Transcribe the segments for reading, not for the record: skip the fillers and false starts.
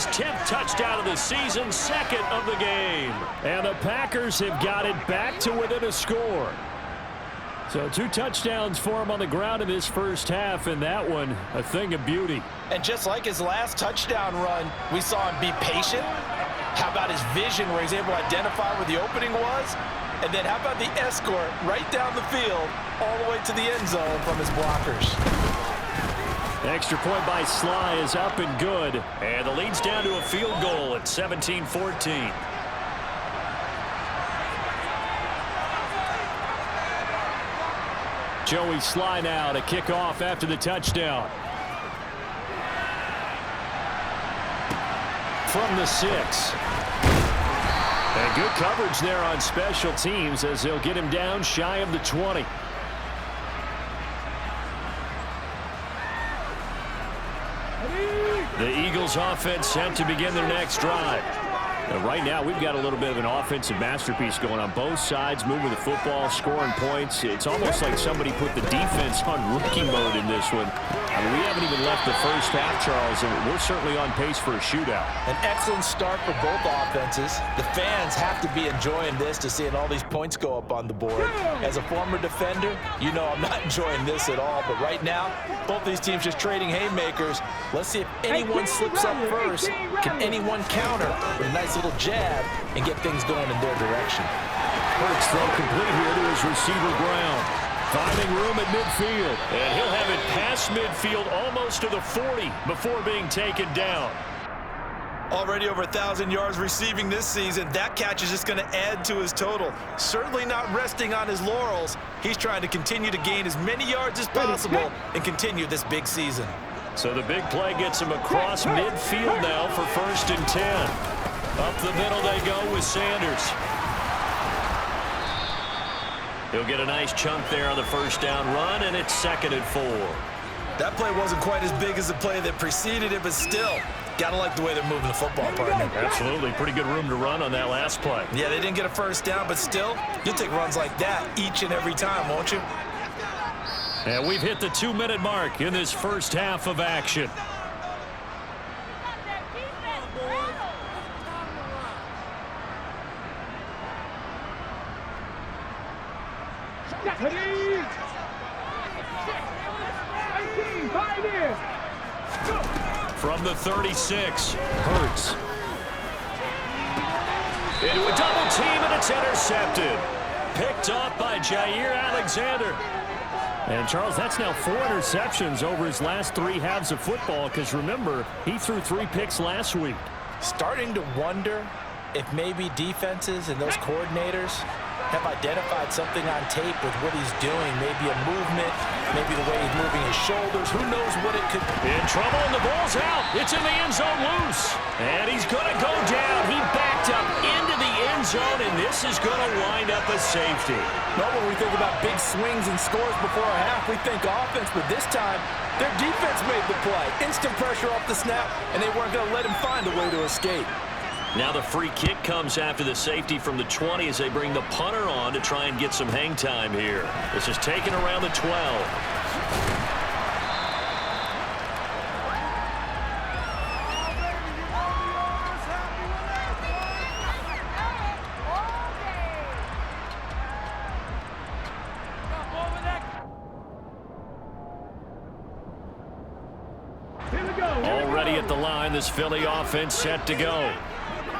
his 10th touchdown of the season, second of the game. And the Packers have got it back to within a score. So 2 touchdowns for him on the ground in this first half, and that one a thing of beauty. And just like his last touchdown run, we saw him be patient. How about his vision where he's able to identify where the opening was? And then how about the escort right down the field all the way to the end zone from his blockers? Extra point by Sly is up and good. And the lead's down to a field goal at 17-14. Joey Sly now to kick off after the touchdown. From the 6. And good coverage there on special teams as they'll get him down shy of the 20. The Eagles offense set to begin their next drive. Right now, we've got a little bit of an offensive masterpiece going on both sides, moving the football, scoring points. It's almost like somebody put the defense on rookie mode in this one. I mean, we haven't even left the first half, Charles, and we're certainly on pace for a shootout. An excellent start for both offenses. The fans have to be enjoying this to seeing all these points go up on the board. As a former defender, you know I'm not enjoying this at all. But right now, both these teams just trading haymakers. Let's see if anyone slips up first. Can anyone counter with a nice little jab and get things going in their direction? Hurts throw complete here to his receiver Brown. Finding room at midfield. And he'll have it past midfield almost to the 40 before being taken down. Already over 1,000 yards receiving this season. That catch is just going to add to his total. Certainly not resting on his laurels. He's trying to continue to gain as many yards as possible and continue this big season. So the big play gets him across midfield now for 1st and 10. Up the middle they go with Sanders. He'll get a nice chunk there on the first down run, and it's 2nd and 4. That play wasn't quite as big as the play that preceded it, but still, gotta like the way they're moving the football, partner. Absolutely. Pretty good room to run on that last play. Yeah, they didn't get a first down, but still, you'll take runs like that each and every time, won't you? And we've hit the 2-minute mark in this first half of action. From the 36, Hurts. Into a double team, and it's intercepted. Picked up by Jair Alexander. And, Charles, that's now 4 interceptions over his last 3 halves of football, because, remember, he threw 3 picks last week. Starting to wonder if maybe defenses and those coordinators have identified something on tape with what he's doing. Maybe a movement, maybe the way he's moving his shoulders. Who knows what it could be. In trouble, and the ball's out. It's in the end zone loose. And he's going to go down. He backed up into the end zone, and this is going to wind up a safety. Normally we think about big swings and scores before a half. We think offense, but this time their defense made the play. Instant pressure off the snap, and they weren't going to let him find a way to escape. Now the free kick comes after the safety from the 20 as they bring the punter on to try and get some hang time here. This is taken around the 12. Already at the line, this Philly offense set to go.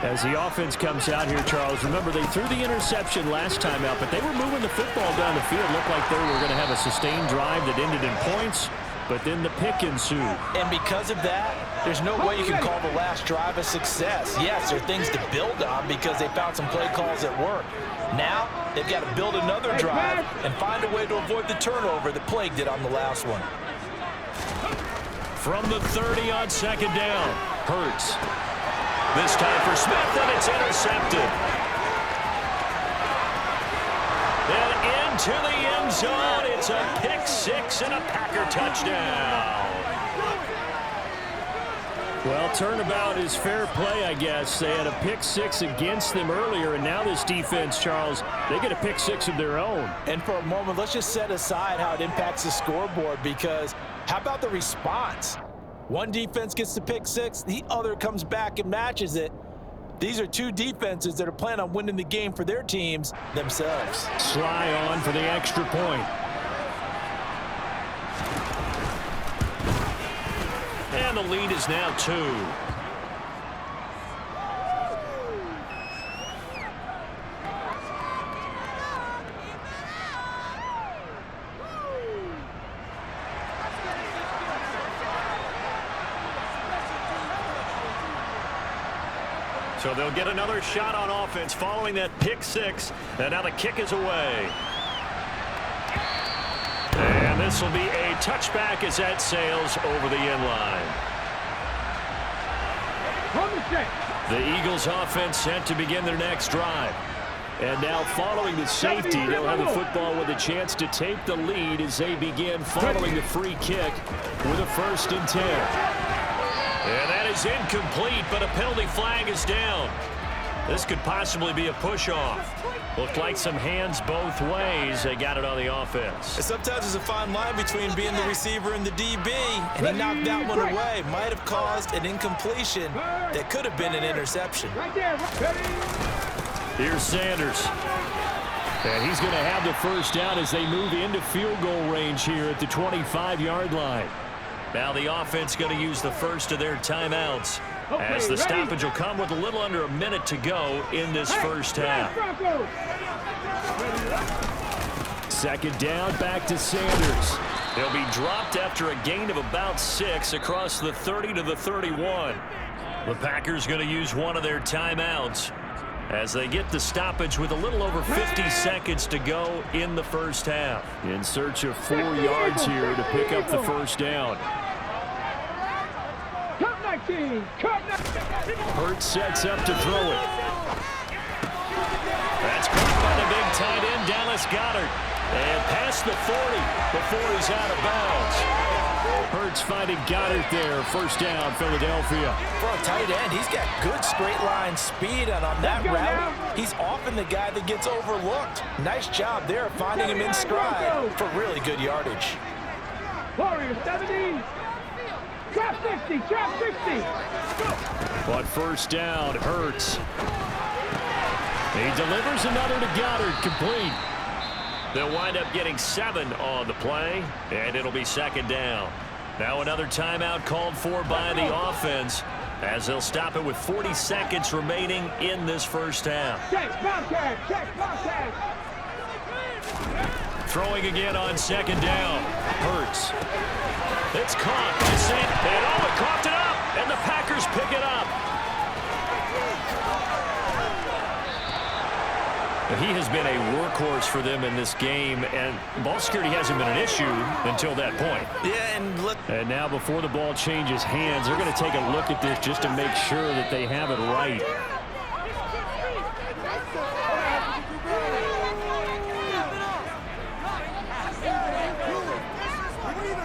As the offense comes out here, Charles, remember they threw the interception last time out, but they were moving the football down the field. Looked like they were going to have a sustained drive that ended in points, but then the pick ensued. And because of that, there's no way you can call the last drive a success. Yes, there are things to build on because they found some play calls that work. Now, they've got to build another drive and find a way to avoid the turnover that plagued it on the last one. From the 30 on 2nd down, Hurts. This time for Smith, and it's intercepted. And into the end zone, it's a pick 6 and a Packer touchdown. Well, turnabout is fair play, I guess. They had a pick 6 against them earlier, and now this defense, Charles, they get a pick 6 of their own. And for a moment, let's just set aside how it impacts the scoreboard, because how about the response? One defense gets the pick six, the other comes back and matches it. These are two defenses that are planning on winning the game for their teams themselves. Sly on for the extra point. And the lead is now 2. So they'll get another shot on offense following that pick six. And now the kick is away. And this will be a touchback as that sails over the end line. The Eagles offense set to begin their next drive. And now following the safety, they'll have the football with a chance to take the lead as they begin following the free kick with a 1st and 10. And that is incomplete, but a penalty flag is down. This could possibly be a push-off. Looked like some hands both ways. They got it on the offense. Sometimes there's a fine line between being the receiver and the DB, and he knocked that one away. Might have caused an incompletion that could have been an interception. Here's Sanders. And he's going to have the first down as they move into field goal range here at the 25-yard line. Now the offense going to use the first of their timeouts as the stoppage will come with a little under a minute to go in this first half. 2nd down, back to Sanders. He'll be dropped after a gain of about 6 across the 30 to the 31. The Packers going to use one of their timeouts as they get the stoppage with a little over 50 seconds to go in the first half. In search of 4 yards here to pick up the first down. Hurts sets up to throw it. That's caught by the big tight end, Dallas Goedert. And past the 40 before he's out of bounds. Hurts finding Goedert there. First down, Philadelphia. For a tight end, he's got good straight line speed, and on that route, he's often the guy that gets overlooked. Nice job there finding him in stride for really good yardage. Warriors 70. Drop 60, drop 60. But first down, Hurts. He delivers another to Goedert, complete. They'll wind up getting 7 on the play, and it'll be 2nd down. Now another timeout called for by the offense as they'll stop it with 40 seconds remaining in this first half. Check contact, check contact. Throwing again on 2nd down. Hurts. It's caught by Sanders. And it coughed it up, and the Packers pick it up. He has been a workhorse for them in this game, and ball security hasn't been an issue until that point. Yeah, and look. And now before the ball changes hands, they're going to take a look at this just to make sure that they have it right.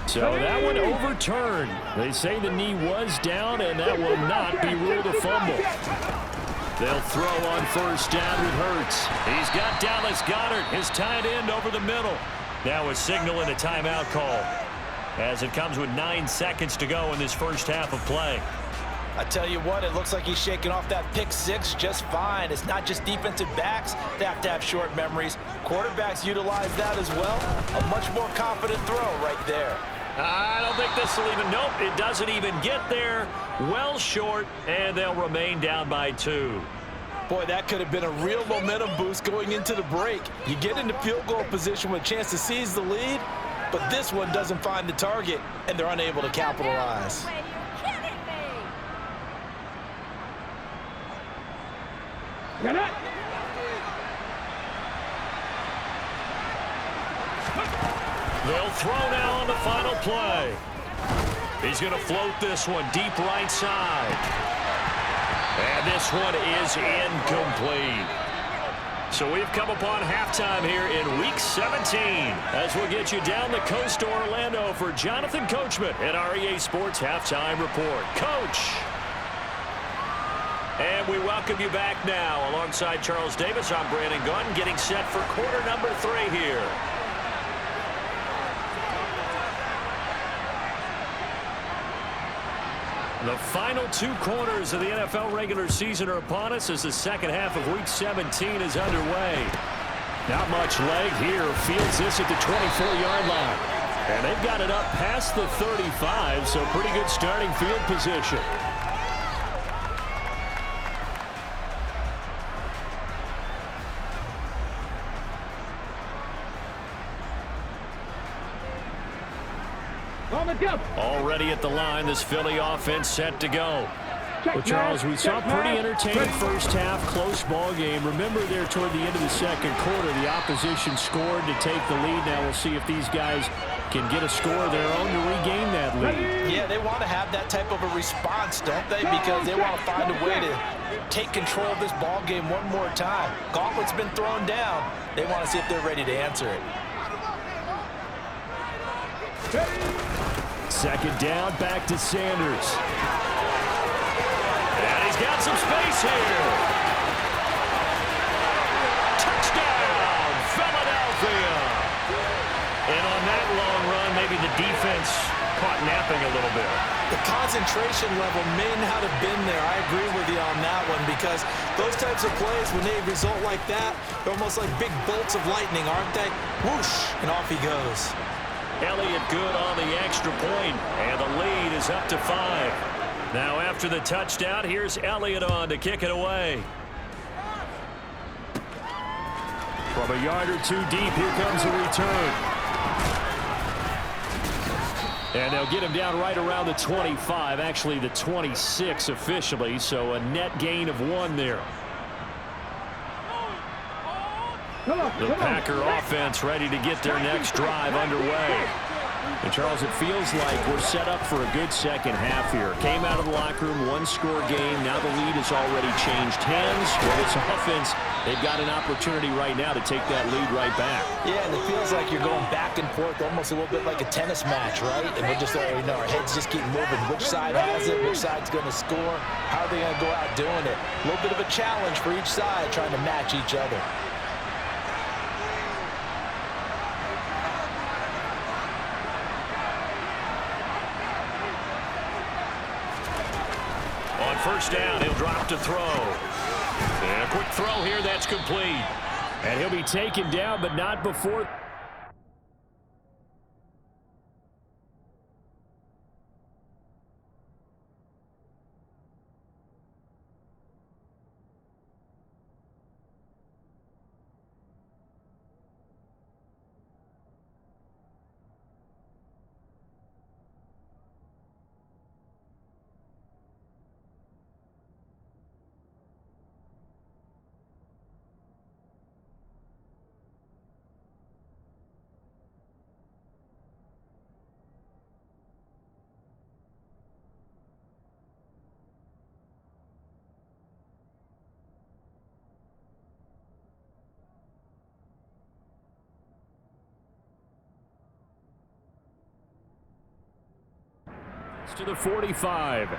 So that one overturned. They say the knee was down, and that will not be ruled a fumble. They'll throw on first down with Hurts. He's got Dallas Goedert, his tight end, over the middle. Now a signal and a timeout call as it comes with 9 seconds to go in this first half of play. I tell you what, it looks like he's shaking off that pick six just fine. It's not just defensive backs that have to have short memories. Quarterbacks utilize that as well. A much more confident throw right there. I don't think this will even, nope, it doesn't even get there. Well short, and they'll remain down by 2. Boy, that could have been a real momentum boost going into the break. You get into field goal position with a chance to seize the lead, but this one doesn't find the target, and they're unable to capitalize. They'll throw now on the final play. He's going to float this one deep right side. And this one is incomplete. So we've come upon halftime here in Week 17 as we'll get you down the coast to Orlando for Jonathan Coachman at our EA Sports Halftime Report. Coach! And we welcome you back now. Alongside Charles Davis, I'm Brandon Gunn, getting set for quarter number 3 here. The final two quarters of the NFL regular season are upon us as the second half of Week 17 is underway. Not much leg here. Fields this at the 24-yard line. And they've got it up past the 35, so pretty good starting field position. On the jump. Already at the line, this Philly offense set to go. Check, Well, Charles, we saw a check, pretty man. entertaining first half, close ball game. Remember there toward the end of the second quarter, the opposition scored to take the lead. Now we'll see if these guys can get a score of their own to regain that lead. Yeah, they want to have that type of a response, don't they? Because they want to find a way to take control of this ball game one more time. Gauntlet's been thrown down. They want to see if they're ready to answer it. Second down, back to Sanders. And he's got some space here. Touchdown, Philadelphia. And on that long run, maybe the defense caught napping a little bit. The concentration level may not have been there. I agree with you on that one because those types of plays, when they result like that, they're almost like big bolts of lightning, aren't they? Whoosh, and off he goes. Elliott good on the extra point, and the lead is up to 5. Now after the touchdown, here's Elliott on to kick it away. From a yard or two deep, here comes a return. And they'll get him down right around the 25, actually the 26 officially, so a net gain of 1 there. The Packer offense ready to get their next drive underway. And Charles, it feels like we're set up for a good second half here. Came out of the locker room, one-score game. Now the lead has already changed hands. Well, this offense, they've got an opportunity right now to take that lead right back. Yeah, and it feels like you're going back and forth, almost a little bit like a tennis match, right? And we're just, our heads just keep moving. Which side has it? Which side's going to score? How are they going to go out doing it? A little bit of a challenge for each side, trying to match each other. First down, he'll drop to throw. And a quick throw here, that's complete. And he'll be taken down, but not before. To the 45.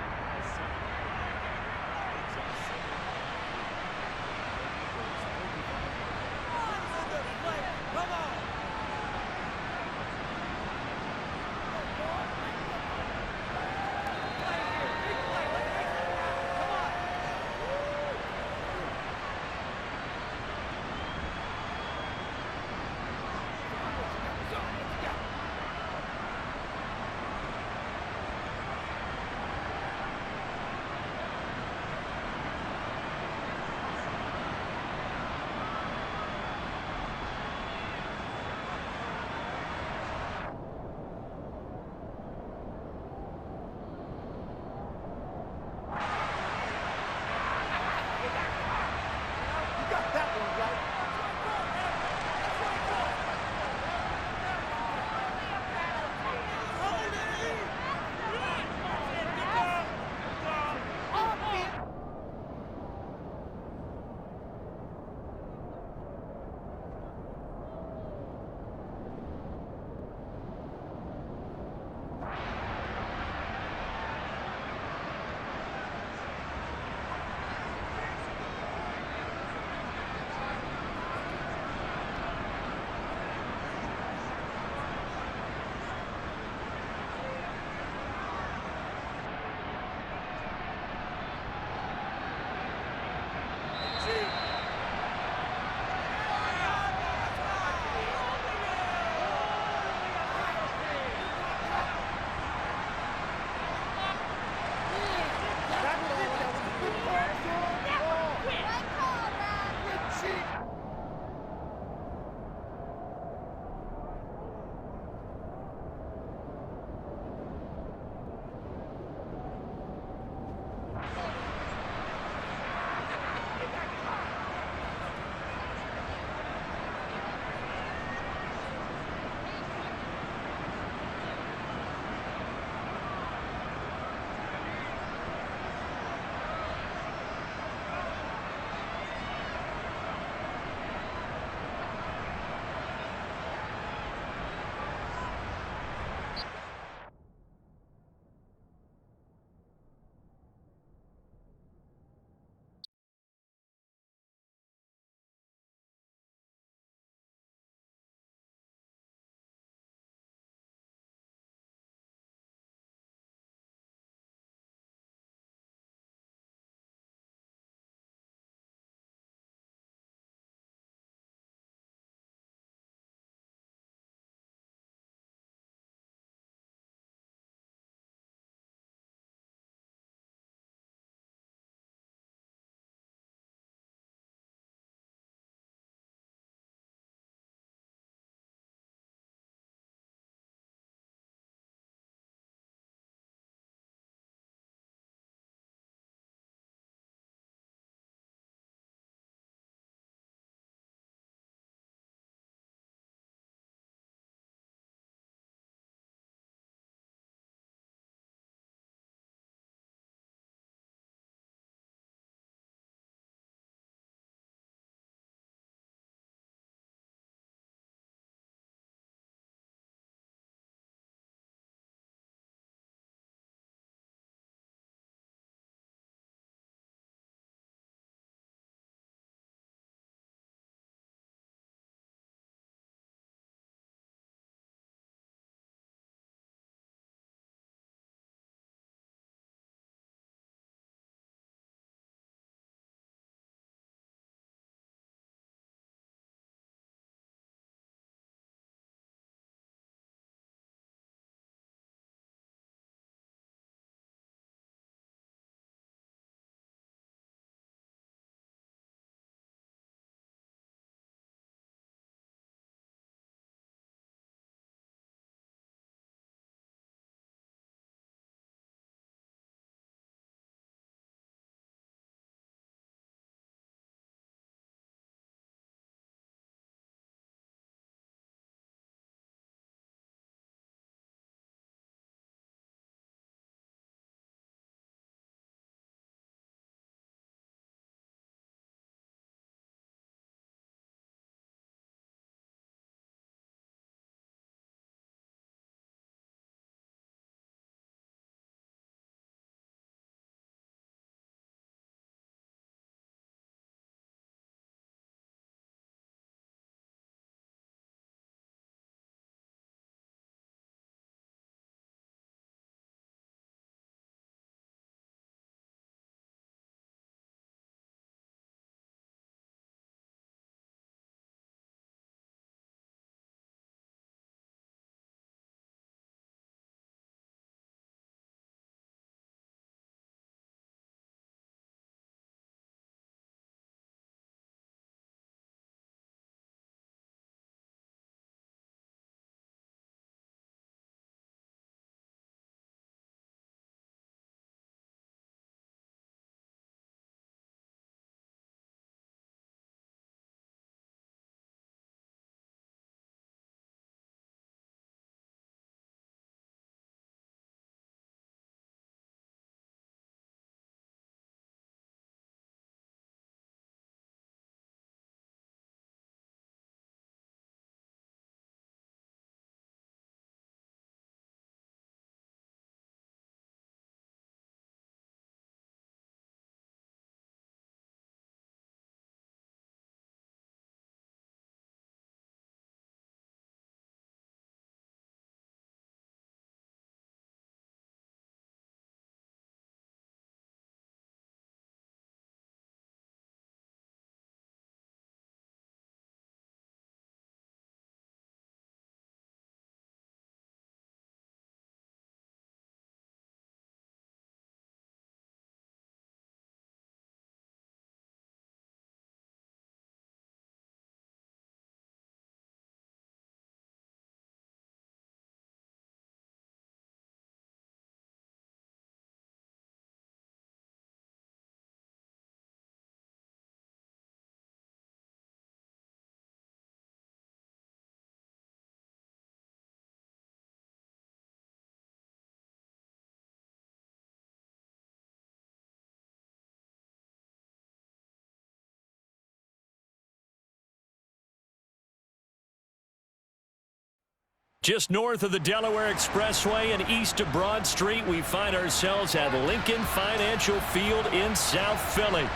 Just north of the Delaware Expressway and east of Broad Street, we find ourselves at Lincoln Financial Field in South Philly.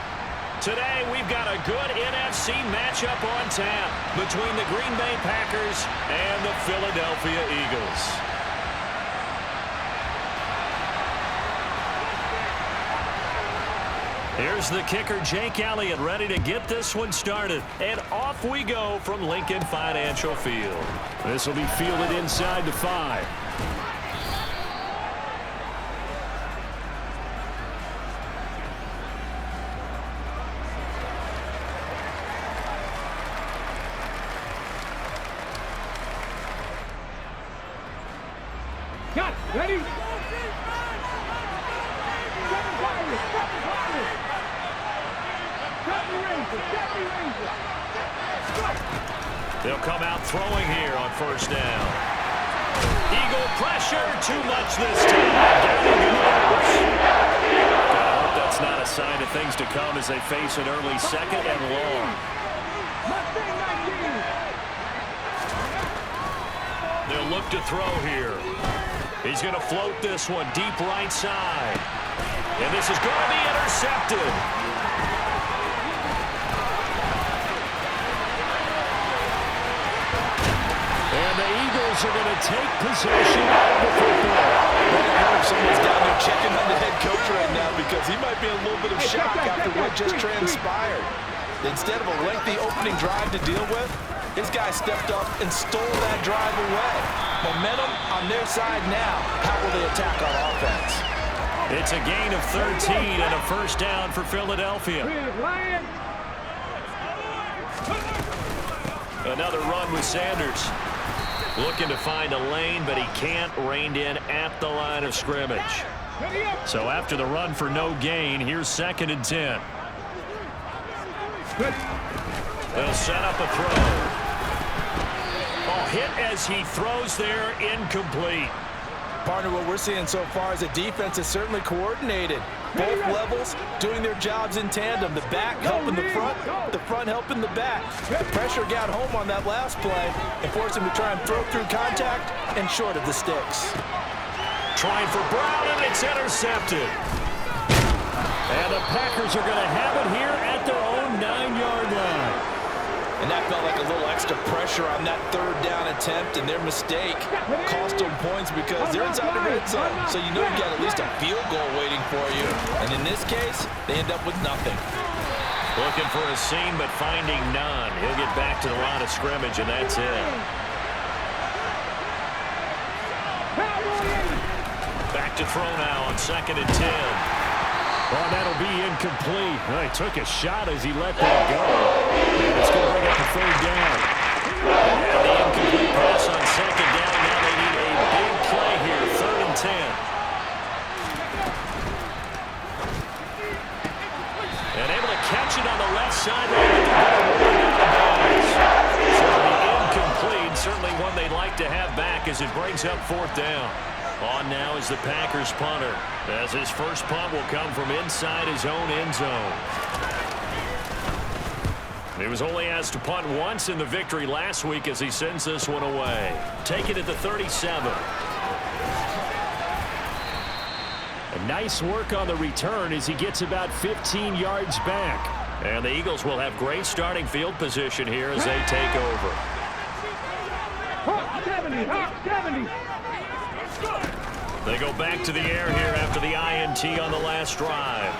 Today, we've got a good NFC matchup on tap between the Green Bay Packers and the Philadelphia Eagles. Here's the kicker, Jake Elliott, ready to get this one started. And off we go from Lincoln Financial Field. This will be fielded inside the 5. Got ready. They'll come out throwing here on first down. Eagle pressure, too much this time. Down he goes. Gotta hope that's not a sign of things to come as they face an early second and long. They'll look to throw here. He's going to float this one deep right side. And this is going to be intercepted. And the Eagles are going to take possession of the football. I hope someone's down there checking on the head coach right now because he might be in a little bit of shock after what just transpired. Instead of a lengthy opening drive to deal with, his guy stepped up and stole that drive away. Momentum on their side now. How will they attack on offense? It's a gain of 13 and a first down for Philadelphia. Another run with Sanders. Looking to find a lane, but he can't. Reined in at the line of scrimmage. So after the run for no gain, here's 2nd and 10. They'll set up a throw. Oh, hit as he throws there, incomplete. Partner, what we're seeing so far is the defense is certainly coordinated. Both levels doing their jobs in tandem. The back helping the front helping the back. The pressure got home on that last play and forced him to try and throw through contact and short of the sticks. Trying for Brown, and it's intercepted. And the Packers are going to have it here at their own 9-yard line. And that felt like a little extra pressure on that 3rd down attempt, and their mistake cost them points because they're inside the red zone. So you know you got at least a field goal waiting for you. And in this case, they end up with nothing. Looking for a seam, but finding none. He'll get back to the line of scrimmage, and that's it. Back to throw now on 2nd and 10. Well, that'll be incomplete. Well, he took a shot as he let that go. And it's going to bring up a 3rd down. And the incomplete pass on 2nd down. Now they need a big play here. 3rd and 10. And able to catch it on the left sideline. So the incomplete, certainly one they'd like to have back as it brings up 4th down. On now is the Packers punter, as his first punt will come from inside his own end zone. He was only asked to punt once in the victory last week as he sends this one away. Take it at the 37. A nice work on the return as he gets about 15 yards back. And the Eagles will have great starting field position here as they take over. 70. They go back to the air here after the INT on the last drive.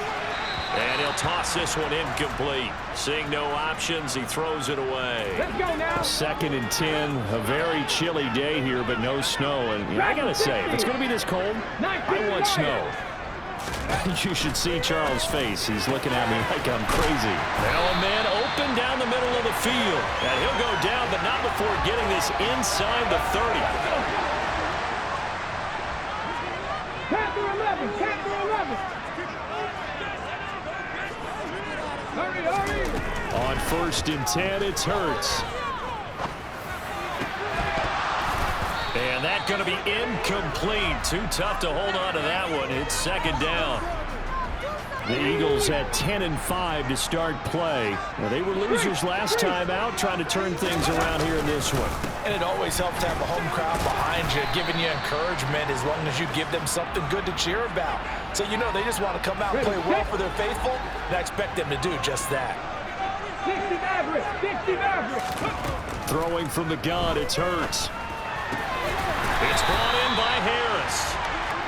And he'll toss this one incomplete. Seeing no options, he throws it away. Let's go now. 2nd and 10, a very chilly day here, but no snow. And I got to say, if it's going to be this cold, I want snow. You should see Charles' face. He's looking at me like I'm crazy. Now a man open down the middle of the field. And he'll go down, but not before getting this inside the 30. On 1st and 10, it's Hurts. And that's going to be incomplete. Too tough to hold on to that one. It's 2nd down. The Eagles at 10-5 to start play. Well, they were losers last time out, trying to turn things around here in this one. And it always helps to have a home crowd behind you, giving you encouragement as long as you give them something good to cheer about. So you know they just want to come out and play well for their faithful, and I expect them to do just that. 60 average, 60 average. Throwing from the gun, it's Hurts. It's brought in by Harris.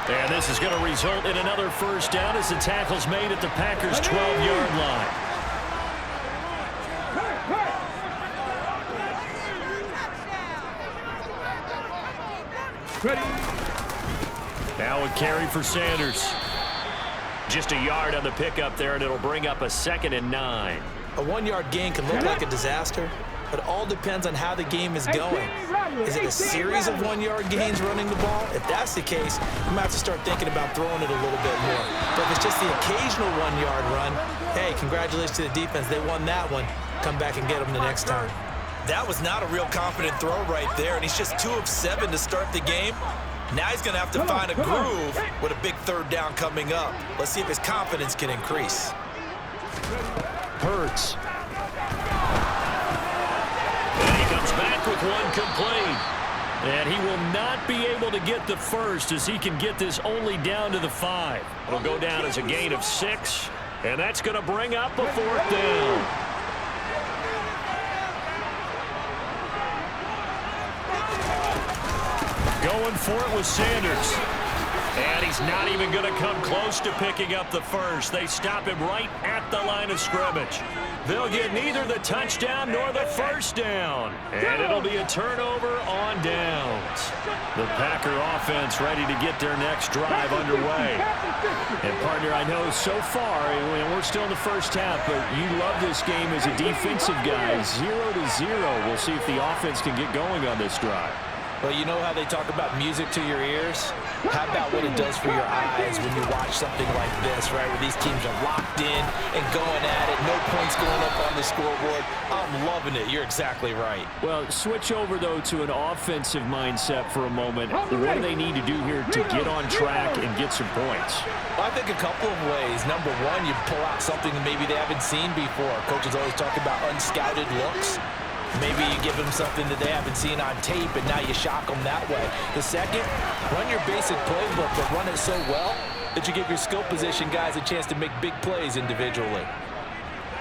And this is going to result in another first down as the tackle's made at the Packers' 12-yard line. Ready. Now a carry for Sanders. Just a yard on the pickup there, and it'll bring up a 2nd and 9. A 1-yard gain can look like a disaster, but it all depends on how the game is going. Is it a series of 1-yard gains running the ball? If that's the case, you might have to start thinking about throwing it a little bit more. But if it's just the occasional 1-yard run, hey, congratulations to the defense. They won that one. Come back and get them the next time. That was not a real confident throw right there, and he's just 2 of 7 to start the game. Now he's going to have to find a groove with a big 3rd down coming up. Let's see if his confidence can increase. Hurts. And he comes back with one complete. And he will not be able to get the first as he can get this only down to the 5. It'll go down as a gain of 6, and that's going to bring up a 4th down. Going for it with Sanders. And he's not even going to come close to picking up the first. They stop him right at the line of scrimmage. They'll get neither the touchdown nor the first down. And it'll be a turnover on downs. The Packer offense ready to get their next drive underway. And, partner, I know so far, and we're still in the first half, but you love this game as a defensive guy. 0-0. We'll see if the offense can get going on this drive. Well, you know how they talk about music to your ears? How about what it does for your eyes when you watch something like this, right, where these teams are locked in and going at it, no points going up on the scoreboard? I'm loving it. You're exactly right. Well, switch over, though, to an offensive mindset for a moment. What do they need to do here to get on track and get some points? Well, I think a couple of ways. Number one, you pull out something that maybe they haven't seen before. Coaches always talk about unscouted looks. Maybe you give them something that they haven't seen on tape, and now you shock them that way. The second, run your basic playbook, but run it so well that you give your skill position guys a chance to make big plays individually.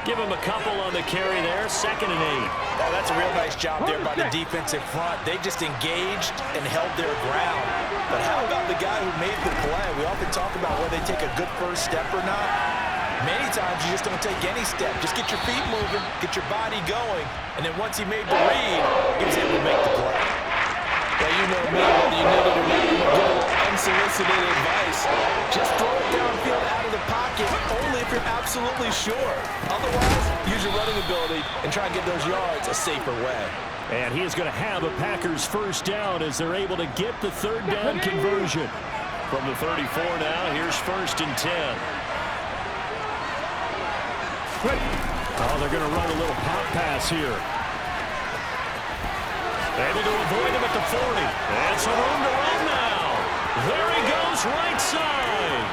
Give them a couple on the carry there, 2nd and 8. Oh, that's a real nice job there by the defensive front. They just engaged and held their ground. But how about the guy who made the play? We often talk about whether they take a good first step or not. Many times you just don't take any step. Just get your feet moving, get your body going, and then once he made the read, he was able to make the play. Well, you know me, whether you need it or not, I'm going to give a little unsolicited advice. Just throw it downfield out of the pocket, only if you're absolutely sure. Otherwise, use your running ability and try and get those yards a safer way. And he is going to have a Packers first down as they're able to get the 3rd down conversion. From the 34 now, here's 1st and 10. Oh, they're going to run a little pop pass here. Able to avoid him at the 40. And some room to run now. There he goes, right side.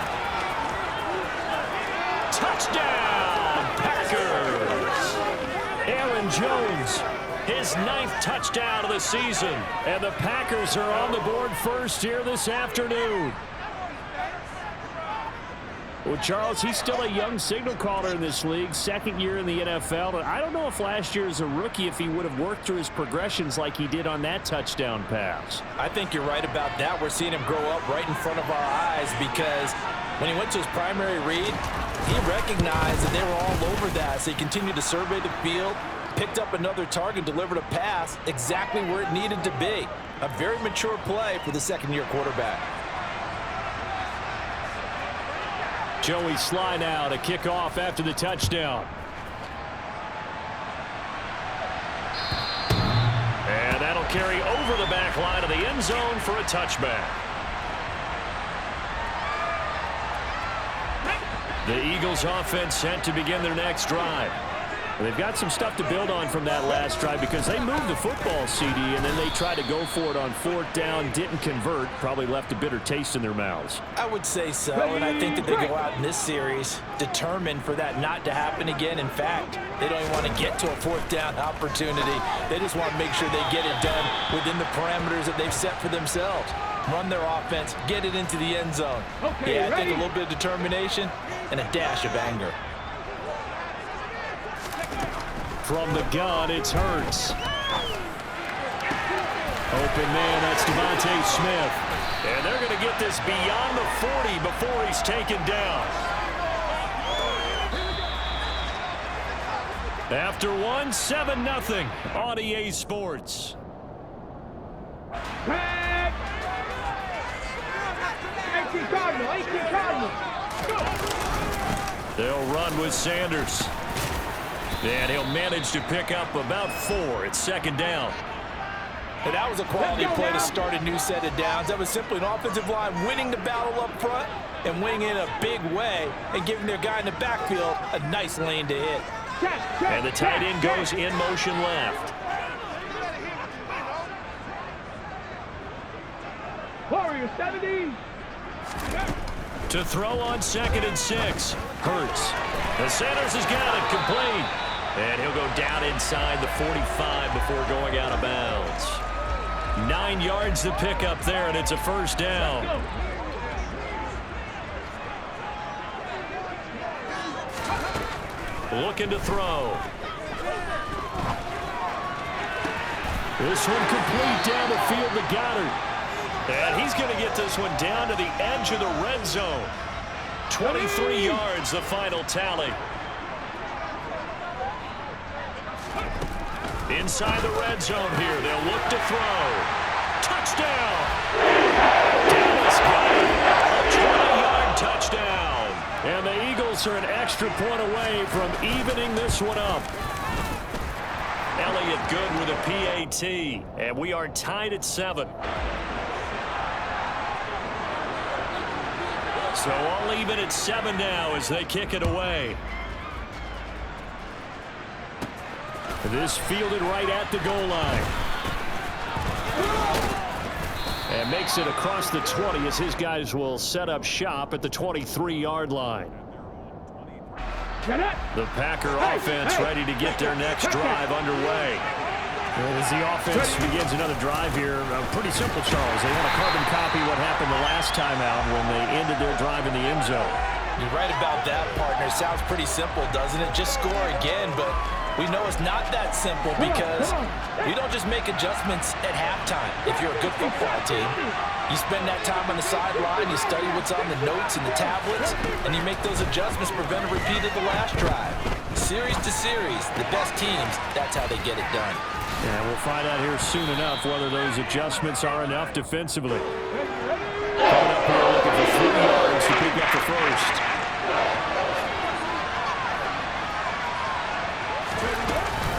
Touchdown, Packers. Aaron Jones, his 9th touchdown of the season. And the Packers are on the board first here this afternoon. Well, Charles, he's still a young signal caller in this league, 2nd year in the NFL. But I don't know if last year as a rookie, if he would have worked through his progressions like he did on that touchdown pass. I think you're right about that. We're seeing him grow up right in front of our eyes because when he went to his primary read, he recognized that they were all over that. So he continued to survey the field, picked up another target, delivered a pass exactly where it needed to be. A very mature play for the 2nd-year quarterback. Joey Sly now to kick off after the touchdown. And that'll carry over the back line of the end zone for a touchback. The Eagles offense set to begin their next drive. They've got some stuff to build on from that last drive because they moved the football, CD, and then they tried to go for it on 4th down, didn't convert, probably left a bitter taste in their mouths. I would say so, and I think that they go out in this series determined for that not to happen again. In fact, they don't even want to get to a 4th down opportunity. They just want to make sure they get it done within the parameters that they've set for themselves. Run their offense, get it into the end zone. Yeah, I think a little bit of determination and a dash of anger. From the gun, it's Hurts. Open man, that's Devontae Smith. And they're going to get this beyond the 40 before he's taken down. After one, 7-0 on EA Sports. Tag! 18 Cardinal, 18 Cardinal. They'll run with Sanders. And he'll manage to pick up about 4. It's 2nd down. And that was a quality play to start a new set of downs. That was simply an offensive line winning the battle up front and winning in a big way and giving their guy in the backfield a nice lane to hit. And the tight end goes in motion left. Warrior 70. To throw on 2nd and 6. Hurts. The Sanders has got it complete. And he'll go down inside the 45 before going out of bounds. 9 yards to pick up there, and it's a 1st down. Looking to throw. This one complete down the field to Goddard. And he's going to get this one down to the edge of the red zone. 23 yards, the final tally. Inside the red zone here. They'll look to throw. Touchdown! Dallas got it. A 20-yard touchdown. And the Eagles are an extra point away from evening this one up. Elliott good with a PAT. And we are tied at 7. So all even at 7 now as they kick it away. This fielded right at the goal line. And makes it across the 20 as his guys will set up shop at the 23-yard line. The Packer offense ready to get their next drive underway. And as the offense begins another drive here, pretty simple, Charles. They want to carbon copy what happened the last time out when they ended their drive in the end zone. You're right about that, partner. Sounds pretty simple, doesn't it? Just score again, but we know it's not that simple because we don't just make adjustments at halftime. If you're a good football team, you spend that time on the sideline, you study what's on the notes and the tablets, and you make those adjustments, prevent a repeat of the last drive. Series to series, the best teams, that's how they get it done. And we'll find out here soon enough whether those adjustments are enough defensively. Coming up here looking for 3 yards to pick up the 1st.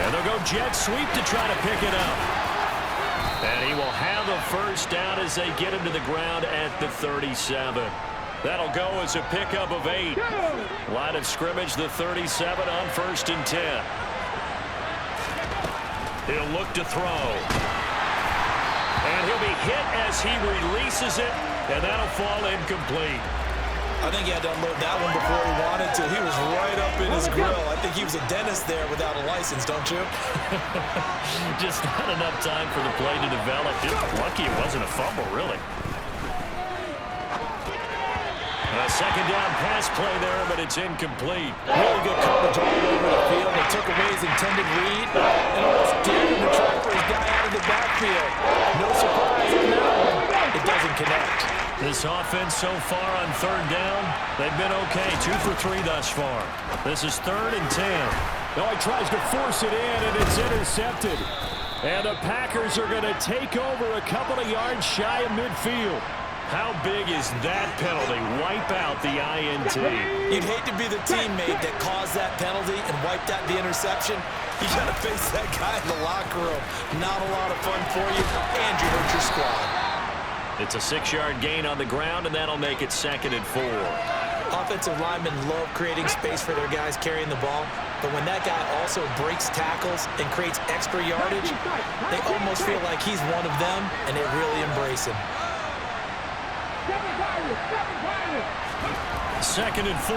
And they'll go jet sweep to try to pick it up. And he will have a 1st down as they get him to the ground at the 37. That'll go as a pickup of 8. Line of scrimmage, the 37 on 1st and 10. He'll look to throw. And he'll be hit as he releases it, and that'll fall incomplete. I think he had to unload that one before he wanted to. He was right up in his grill. I think he was a dentist there without a license, don't you? Just not enough time for the play to develop. Just lucky it wasn't a fumble, really. A 2nd down pass play there, but it's incomplete. Really good coverage all over the field. They took away his intended read and almost dared him to try for his guy out of the backfield. No surprise on that one. It doesn't connect. This offense so far on 3rd down, they've been okay. 2 for 3 thus far. This is 3rd and 10. Now he tries to force it in, and it's intercepted. And the Packers are going to take over a couple of yards shy of midfield. How big is that penalty? Wipe out the INT. You'd hate to be the teammate that caused that penalty and wiped out the interception. You got to face that guy in the locker room. Not a lot of fun for you, and you hurt your squad. It's a 6-yard gain on the ground, and that'll make it 2nd and 4. Offensive linemen love creating space for their guys carrying the ball, but when that guy also breaks tackles and creates extra yardage, they almost feel like he's one of them, and they really embrace him. 2nd and 4.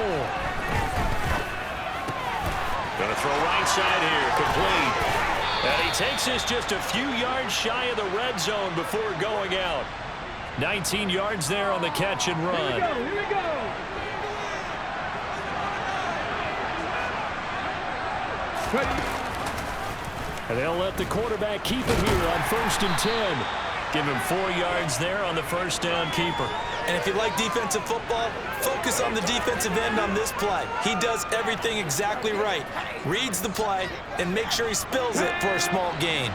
Going to throw right side here, complete. And he takes this just a few yards shy of the red zone before going out. 19 yards there on the catch and run. Here we go. And they'll let the quarterback keep it here on 1st and 10. Give him 4 yards there on the first down keeper. And if you like defensive football, focus on the defensive end on this play. He does everything exactly right. Reads the play and makes sure he spills it for a small gain.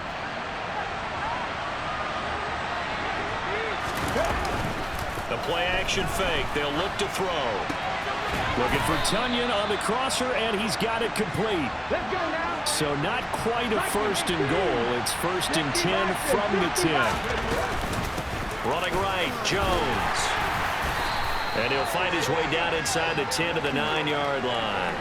The play action fake. They'll look to throw. Looking for Tunyon on the crosser, and he's got it complete. Let's go now. So not quite a 1st and goal. It's 1st and 10 from the 10. Running right, Jones. And he'll find his way down inside the 10 to the 9-yard line.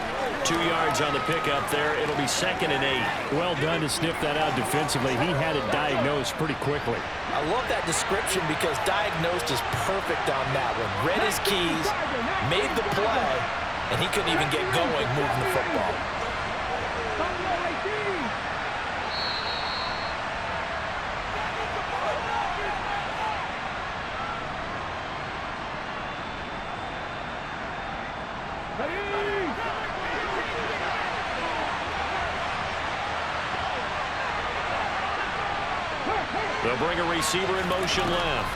2 yards on the pickup there. It'll be 2nd and 8. Well done to sniff that out defensively. He had it diagnosed pretty quickly. I love that description because diagnosed is perfect on that one. Read his keys, made the play, and he couldn't even get going moving the football. They'll bring a receiver in motion left.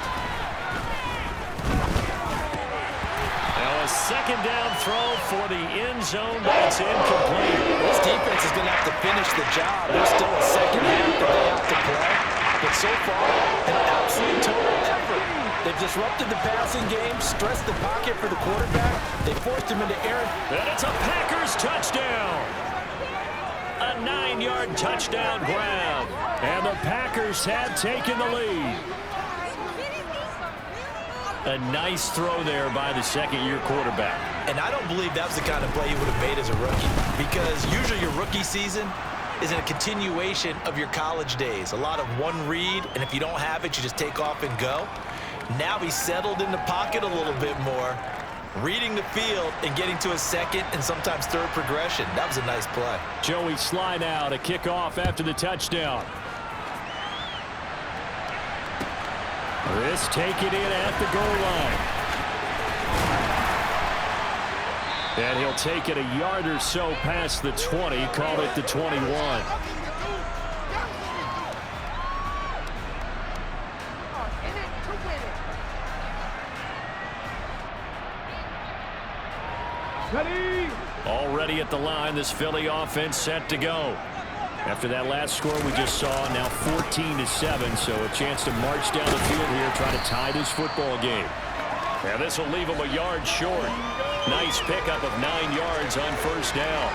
Now a 2nd down throw for the end zone, but it's incomplete. This defense is going to have to finish the job. There's still a 2nd half that they have to play. But so far, an absolute total effort. They've disrupted the passing game, stressed the pocket for the quarterback. They forced him into errant. And it's a Packers touchdown. A 9-yard touchdown grab. And the Packers have taken the lead. A nice throw there by the 2nd-year quarterback. And I don't believe that was the kind of play he would have made as a rookie, because usually your rookie season is a continuation of your college days. A lot of one read, and if you don't have it, you just take off and go. Now he's settled in the pocket a little bit more, reading the field and getting to a 2nd and sometimes 3rd progression. That was a nice play. Joey slide out, a kickoff after the touchdown. This taken in at the goal line. And he'll take it a yard or so past the 20, call it the 21. Already at the line, this Philly offense set to go. After that last score we just saw, now 14-7, so a chance to march down the field here, try to tie this football game. And this will leave them a yard short. Nice pickup of 9 yards on 1st down.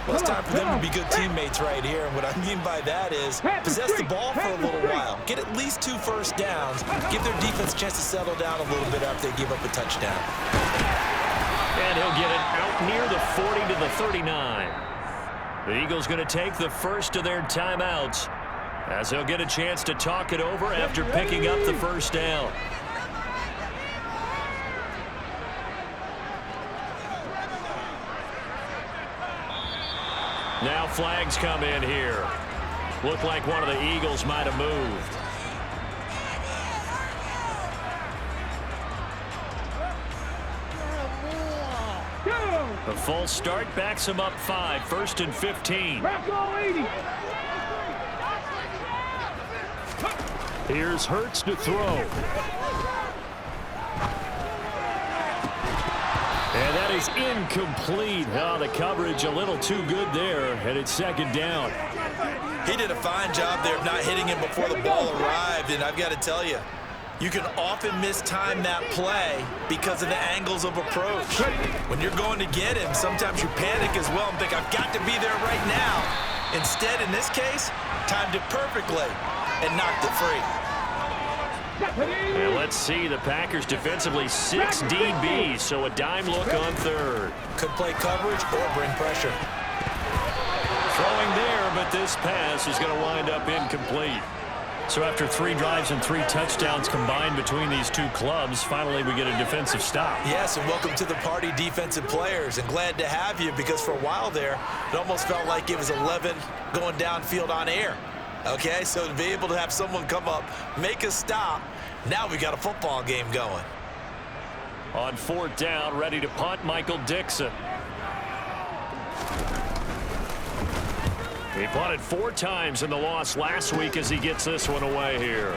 Well, it's time for them to be good teammates right here, and what I mean by that is possess the ball for a little while. Get at least 2 first downs. Give their defense a chance to settle down a little bit after they give up a touchdown. And he'll get it out near the 40 to the 39. The Eagles going to take the first of their timeouts as they'll get a chance to talk it over after picking up the 1st down. Now flags come in here. Looked like one of the Eagles might have moved. The false start backs him up 5, 1st and 15. Here's Hurts to throw. And that is incomplete. Oh, the coverage a little too good there, and it's 2nd down. He did a fine job there of not hitting him before the ball arrived, and I've got to tell you, you can often mistime that play because of the angles of approach. When you're going to get him, sometimes you panic as well and think, I've got to be there right now. Instead, in this case, timed it perfectly and knocked it free. And let's see, the Packers defensively 6 DBs, so a dime look on third. Could play coverage or bring pressure. Throwing there, but this pass is going to wind up incomplete. So after 3 drives and 3 touchdowns combined between these two clubs, finally we get a defensive stop. Yes, and welcome to the party, defensive players, and glad to have you, because for a while there, it almost felt like it was 11 going downfield on air. Okay, so to be able to have someone come up, make a stop, now we got a football game going. On 4th down, ready to punt, Michael Dixon. He punted 4 times in the loss last week as he gets this one away here.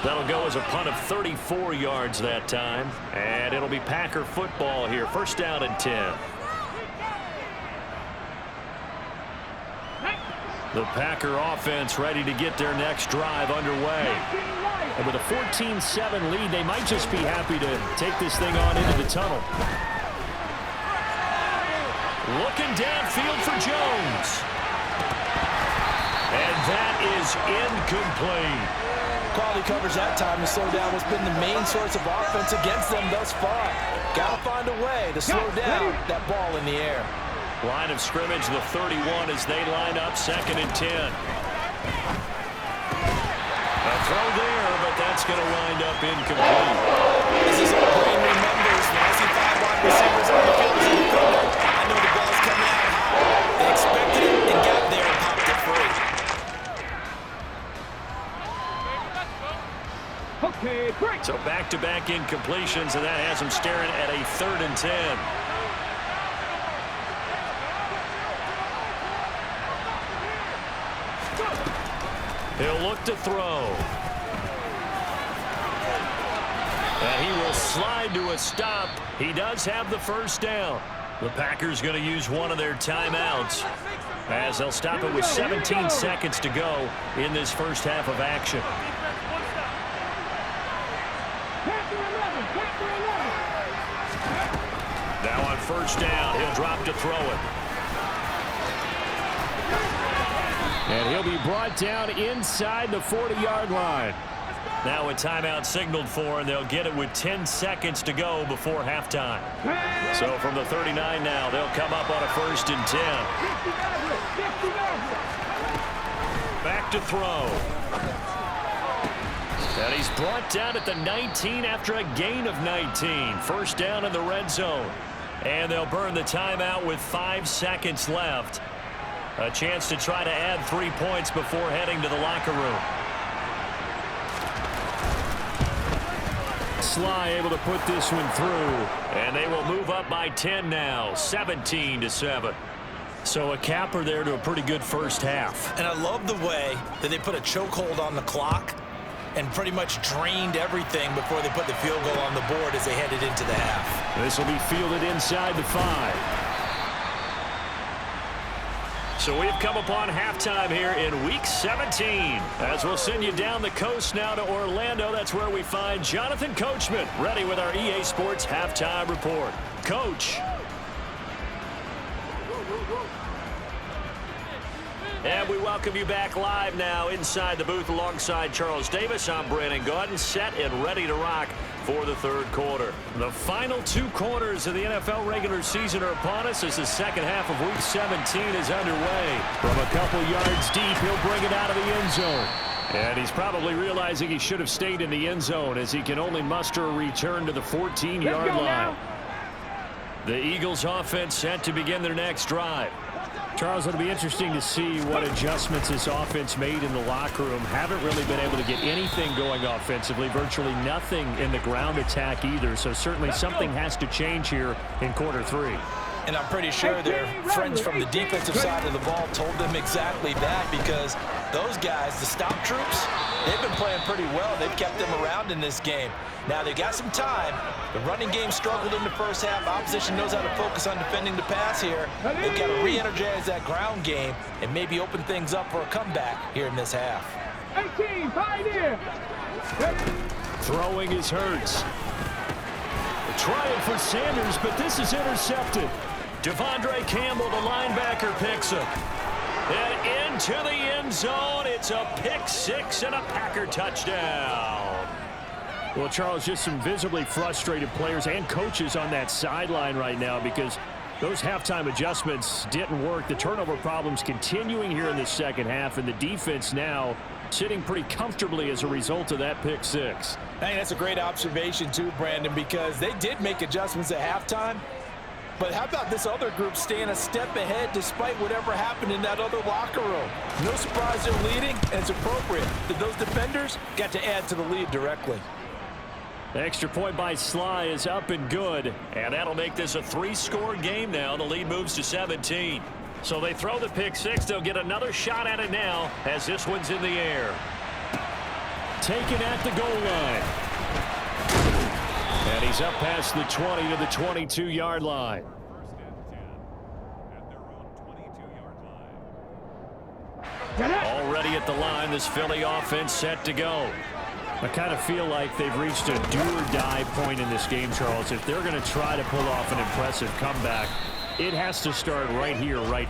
That'll go as a punt of 34 yards that time. And it'll be Packer football here. 1st down and 10. The Packer offense ready to get their next drive underway. And with a 14-7 lead, they might just be happy to take this thing on into the tunnel. Looking downfield for Jones. And that is incomplete. Quality coverage that time to slow down what's been the main source of offense against them thus far. Got to find a way to slow down that ball in the air. Line of scrimmage, the 31 as they line up, 2nd and 10. A throw there, but that's going to wind up incomplete. This is what brain remembers. When I see 5 wide receivers on the field as a defender, I know the ball's coming out high. They expected it and got there and popped it free. Okay, break. So back-to-back incompletions, and that has them staring at a 3rd and 10. He'll look to throw. And he will slide to a stop. He does have the 1st down. The Packers going to use one of their timeouts as they'll stop it with 17 seconds to go in this first half of action. Now on 1st down, he'll drop to throw it. And he'll be brought down inside the 40-yard line. Now a timeout signaled for, and they'll get it with 10 seconds to go before halftime. So from the 39 now, they'll come up on a 1st and 10. Back to throw. And he's brought down at the 19 after a gain of 19. 1st down in the red zone. And they'll burn the timeout with 5 seconds left. A chance to try to add 3 points before heading to the locker room. Sly able to put this one through. And they will move up by 10 now, 17-7. So a capper there to a pretty good first half. And I love the way that they put a chokehold on the clock and pretty much drained everything before they put the field goal on the board as they headed into the half. This will be fielded inside the 5. So we've come upon halftime here in Week 17. As we'll send you down the coast now to Orlando. That's where we find Jonathan Coachman ready with our EA Sports Halftime Report. Coach. And we welcome you back live now inside the booth alongside Charles Davis. I'm Brandon Gaudin, set and ready to rock for the 3rd quarter. The final 2 quarters of the NFL regular season are upon us as the second half of Week 17 is underway. From a couple yards deep, he'll bring it out of the end zone. And he's probably realizing he should have stayed in the end zone as he can only muster a return to the 14-yard line. The Eagles offense set to begin their next drive. Charles, it'll be interesting to see what adjustments this offense made in the locker room. Haven't really been able to get anything going offensively, virtually nothing in the ground attack either. So certainly something has to change here in quarter 3. And I'm pretty sure their friends from the defensive side of the ball told them exactly that, because those guys, the stop troops, they've been playing pretty well. They've kept them around in this game. Now they've got some time. The running game struggled in the first half. Opposition knows how to focus on defending the pass here. They've got to re-energize that ground game and maybe open things up for a comeback here in this half. 18, pioneer. Throwing is Hurts. Trying for Sanders, but this is intercepted. Devondre Campbell, the linebacker, picks him. And into the end zone. It's a pick six and a Packer touchdown. Well, Charles, just some visibly frustrated players and coaches on that sideline right now because those halftime adjustments didn't work. The turnover problems continuing here in the second half, and the defense now sitting pretty comfortably as a result of that pick six. Hey, that's a great observation too, Brandon, because they did make adjustments at halftime. But how about this other group staying a step ahead despite whatever happened in that other locker room? No surprise they're leading, and it's appropriate that those defenders got to add to the lead directly. The extra point by Sly is up and good. And that'll make this a three-score game now. The lead moves to 17. So they throw the pick six. They'll get another shot at it now as this one's in the air. Taken at the goal line. And he's up past the 20 to the 22-yard line. Already at the line, this Philly offense set to go. I kind of feel like they've reached a do-or-die point in this game, Charles. If they're going to try to pull off an impressive comeback, it has to start right here, right